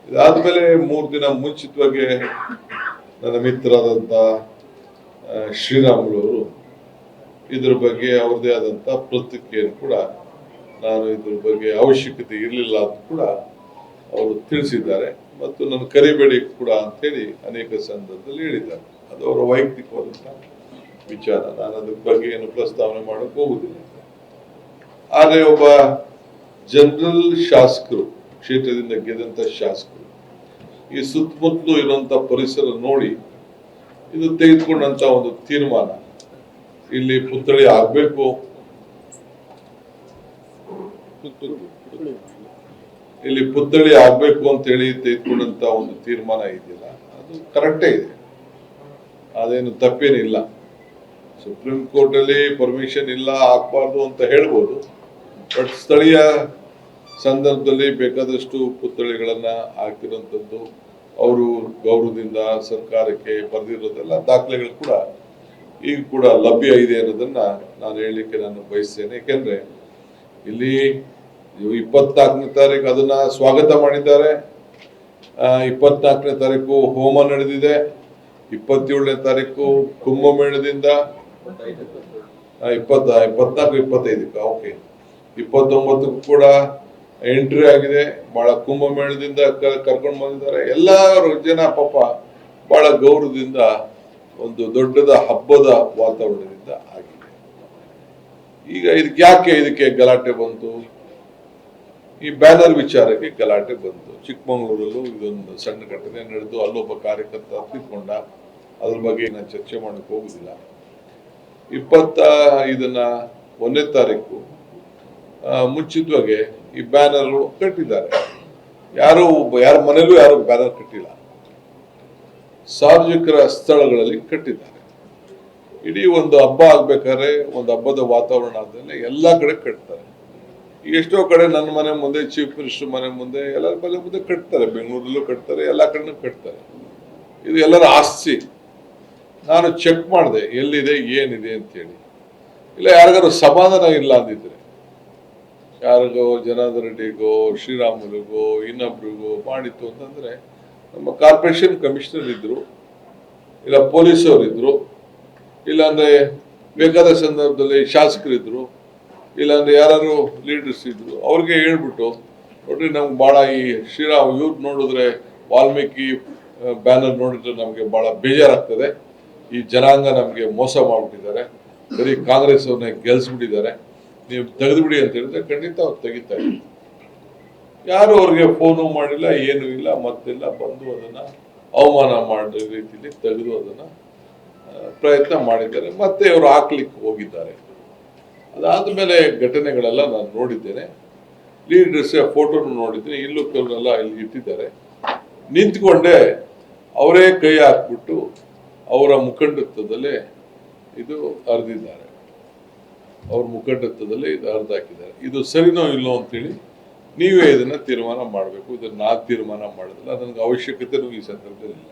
ಇದಾದ್ಮೇಲೆ 3 ದಿನ ಮುಂಚಿತವಾಗಿ ನನ್ನ ಮಿತ್ರರಾದಂಥ ಶ್ರೀರಾಮುಲು ಅವರು ಇದ್ರ ಬಗ್ಗೆ ಅವ್ರದೇ ಆದಂಥ ಪ್ರತಿಕ್ರಿಯೆಯನ್ನು ಕೂಡ ನಾನು ಇದ್ರ ಬಗ್ಗೆ ಅವಶ್ಯಕತೆ ಇರಲಿಲ್ಲ ಅಂತ ಕೂಡ ಅವರು ತಿಳಿಸಿದ್ದಾರೆ ಮತ್ತು ನನ್ನ ಕರಿಬೇಡಿ ಕೂಡ ಅಂತೇಳಿ ಅನೇಕ ಸಂದರ್ಭದಲ್ಲಿ ಹೇಳಿದ್ದಾರೆ. ಅದು ಅವರ ವೈಯಕ್ತಿಕವಾದಂಥ ವಿಚಾರ, ನಾನು ಅದ್ರ ಬಗ್ಗೆ ಏನು ಪ್ರಸ್ತಾವನೆ ಮಾಡಕ್ಕೆ ಹೋಗುದಿಲ್ಲ. ಆದರೆ ಒಬ್ಬ ಜನರಲ್ ಶಾಸಕರು, ಕ್ಷೇತ್ರದಿಂದ ಗೆದ್ದಂತ ಶಾಸಕರು ಈ ಸುತ್ತಮುತ್ತಲು ಇರುವಂತ ಪರಿಸರ ನೋಡಿ ಇದು ತೆಗೆದುಕೊಂಡಂತ ಒಂದು ತೀರ್ಮಾನ, ಇಲ್ಲಿ ಪುತ್ಥಳಿ ಆಗ್ಬೇಕು, ಇಲ್ಲಿ ಪುತ್ಥಳಿ ಆಗ್ಬೇಕು ಅಂತ ಹೇಳಿ ತೆಗೆದುಕೊಂಡಂತ ಒಂದು ತೀರ್ಮಾನ ಇದೆಯಲ್ಲ, ಅದು ಕರೆಕ್ಟೇ ಇದೆ, ಅದೇನು ತಪ್ಪೇನಿಲ್ಲ. ಸುಪ್ರೀಂ ಕೋರ್ಟ್ ಅಲ್ಲಿ ಪರ್ಮಿಷನ್ ಇಲ್ಲ, ಹಾಕ್ಬಾರ್ದು ಅಂತ ಹೇಳ್ಬೋದು. ಬಟ್ ಸ್ಥಳೀಯ ಸಂದರ್ಭದಲ್ಲಿ ಬೇಕಾದಷ್ಟು ಪುತ್ಥಳಿಗಳನ್ನ ಹಾಕಿರುವಂತದ್ದು, ಅವರು ಗೌರವದಿಂದ ಸರ್ಕಾರಕ್ಕೆ ಬರೆದಿರೋದೆಲ್ಲ ದಾಖಲೆಗಳು ಕೂಡ ಈಗ ಕೂಡ ಲಭ್ಯ ಇದೆ ಅನ್ನೋದನ್ನ ನಾನು ಹೇಳಲಿಕ್ಕೆ ನಾನು ಬಯಸ್ತೇನೆ. ಯಾಕೆಂದ್ರೆ ಇಲ್ಲಿ 24ನೇ ತಾರೀಕು ಅದನ್ನ ಸ್ವಾಗತ ಮಾಡಿದ್ದಾರೆ. 24ನೇ ತಾರೀಕು ಹೋಮ ನಡೆದಿದೆ. 27ನೇ ತಾರೀಕು ಕುಂಭಮೇಳದಿಂದ 24-25 ಓಕೆ 29 ಕೂಡ ಎಂಟ್ರಿ ಆಗಿದೆ. ಬಹಳ ಕುಂಭಮೇಳದಿಂದ ಕರ್ಕೊಂಡು ಬಂದಿದ್ದಾರೆ. ಎಲ್ಲರೂ ಜನ ಪಾಪ ಬಹಳ ಗೌರವದಿಂದ ಒಂದು ದೊಡ್ಡದ ಹಬ್ಬದ ವಾತಾವರಣದಿಂದ ಆಗಿದೆ. ಈಗ ಇದಕ್ಕೆ ಗಲಾಟೆ ಬಂತು? ಈ ಬ್ಯಾನರ್ ವಿಚಾರಕ್ಕೆ ಗಲಾಟೆ ಬಂತು. ಚಿಕ್ಕಮಗಳೂರಲ್ಲೂ ಇದೊಂದು ಸಣ್ಣ ಘಟನೆ ನಡೆದು ಅಲ್ಲೊಬ್ಬ ಕಾರ್ಯಕರ್ತ ತಿಳ್ಕೊಂಡ. ಅದ್ರ ಬಗ್ಗೆ ನಾನು ಚರ್ಚೆ ಮಾಡಕ್ಕೆ ಹೋಗುದಿಲ್ಲ. 1ನೇ ತಾರೀಕು ಮುಂಚಿತವಾಗಿ ಈ ಬ್ಯಾನರ್ ಕಟ್ಟಿದ್ದಾರೆ. ಯಾರ ಮನೆಯಲ್ಲೂ ಯಾರು ಬ್ಯಾನರ್ ಕಟ್ಟಿಲ್ಲ, ಸಾರ್ವಜನಿಕರ ಸ್ಥಳಗಳಲ್ಲಿ ಕಟ್ಟಿದ್ದಾರೆ. ಇಡೀ ಒಂದು ಹಬ್ಬ ಆಗ್ಬೇಕಾದ್ರೆ, ಒಂದು ಹಬ್ಬದ ವಾತಾವರಣ ಆದ್ಮೇಲೆ ಎಲ್ಲಾ ಕಡೆ ಕಟ್ತಾರೆ. ಈಗ ಎಷ್ಟೋ ಕಡೆ ನನ್ನ ಮನೆ ಮುಂದೆ, ಚೀಫ್ ಮಿನಿಸ್ಟರ್ ಮನೆ ಮುಂದೆ, ಎಲ್ಲರ ಮನೆ ಮುಂದೆ ಕಟ್ತಾರೆ. ಬೆಂಗಳೂರಲ್ಲೂ ಕಟ್ತಾರೆ, ಎಲ್ಲಾ ಕಡೆ ಕಟ್ತಾರೆ. ಇದು ಎಲ್ಲರ ಆಸ್ತಿ. ನಾನು ಚೆಕ್ ಮಾಡಿದೆ ಎಲ್ಲಿದೆ ಏನಿದೆ ಅಂತೇಳಿ. ಇಲ್ಲ ಯಾರಿಗಾರು ಸಮಾಧಾನ ಇಲ್ಲ ಅಂದಿದ್ರೆ, ಯಾರಿಗೋ ಜನಾರ್ದನ್ ರೆಡ್ಡಿಗೋ ಶ್ರೀರಾಮುಲುಗೋ ಇನ್ನೊಬ್ರಿಗೋ ಮಾಡಿತ್ತು ಅಂತಂದ್ರೆ ನಮ್ಮ ಕಾರ್ಪೊರೇಷನ್ ಕಮಿಷನರ್ ಇದ್ರು, ಇಲ್ಲ ಪೊಲೀಸ್ ಅವರು ಇದ್ರು, ಇಲ್ಲಾಂದ್ರೆ ಬೇಕಾದ ಸಂದರ್ಭದಲ್ಲಿ ಶಾಸಕರಿದ್ರು, ಇಲ್ಲಾಂದ್ರೆ ಯಾರು ಲೀಡರ್ಸ್ ಇದ್ರು, ಅವ್ರಿಗೆ ಹೇಳ್ಬಿಟ್ಟು ನೋಡ್ರಿ ನಮ್ಗೆ ಬಹಳ ಈ ಇವ್ರು ನೋಡಿದ್ರೆ ವಾಲ್ಮೀಕಿ ಬ್ಯಾನರ್ ನೋಡಿದ್ರೆ ನಮ್ಗೆ ಬಹಳ ಬೇಜಾರಾಗ್ತದೆ. ಈ ಜನಾಂಗ ನಮ್ಗೆ ಮೋಸ ಮಾಡ್ಬಿಟ್ಟಿದ್ದಾರೆ, ಬರೀ ಕಾಂಗ್ರೆಸ್ ಅವ್ರನ್ನ ಗೆಲ್ಸ್ಬಿಟ್ಟಿದ್ದಾರೆ, ನೀವು ತೆಗೆದುಬಿಡಿ ಅಂತ ಹೇಳಿದ್ರೆ ಖಂಡಿತ ಅವ್ರು ತೆಗಿತಾರೆ. ಯಾರು ಅವ್ರಿಗೆ ಫೋನು ಮಾಡಿಲ್ಲ, ಏನು ಇಲ್ಲ, ಮತ್ತೆಲ್ಲ ಬಂದು ಅದನ್ನ ಅವಮಾನ ಮಾಡೋ ರೀತಿಯಲ್ಲಿ ತೆಗೆದು ಅದನ್ನ ಪ್ರಯತ್ನ ಮಾಡಿದ್ದಾರೆ. ಮತ್ತೆ ಅವರು ಹಾಕ್ಲಿಕ್ಕೆ ಹೋಗಿದ್ದಾರೆ. ಅದಾದ್ಮೇಲೆ ಘಟನೆಗಳೆಲ್ಲ ನಾನು ನೋಡಿದ್ದೇನೆ. ಲೀಡರ್ಸ್ ಫೋಟೋನು ನೋಡಿದ್ದೀನಿ. ಇಲ್ಲೂ ಕೆಲವರೆಲ್ಲ ಇಲ್ಲಿ ಇಟ್ಟಿದ್ದಾರೆ. ನಿಂತ್ಕೊಂಡೆ ಅವರೇ ಕೈ ಹಾಕ್ಬಿಟ್ಟು ಅವರ ಮುಖಂಡತ್ವದಲ್ಲೇ ಇದು ಹರಿದಿದ್ದಾರೆ. ಅವ್ರ ಮುಖಂಡತ್ವದಲ್ಲೇ ಇದು ಹರಿದಾಕಿದ್ದಾರೆ. ಇದು ಸರಿನೋ ಇಲ್ಲೋ ಅಂತೇಳಿ ನೀವೇ ಇದನ್ನ ತೀರ್ಮಾನ ಮಾಡಬೇಕು. ಇದನ್ನ ನಾ ತೀರ್ಮಾನ ಮಾಡೋದಿಲ್ಲ, ನನಗೆ ಅವಶ್ಯಕತೆನೂ ಈ ಸಂದರ್ಭದಲ್ಲಿ ಇಲ್ಲ.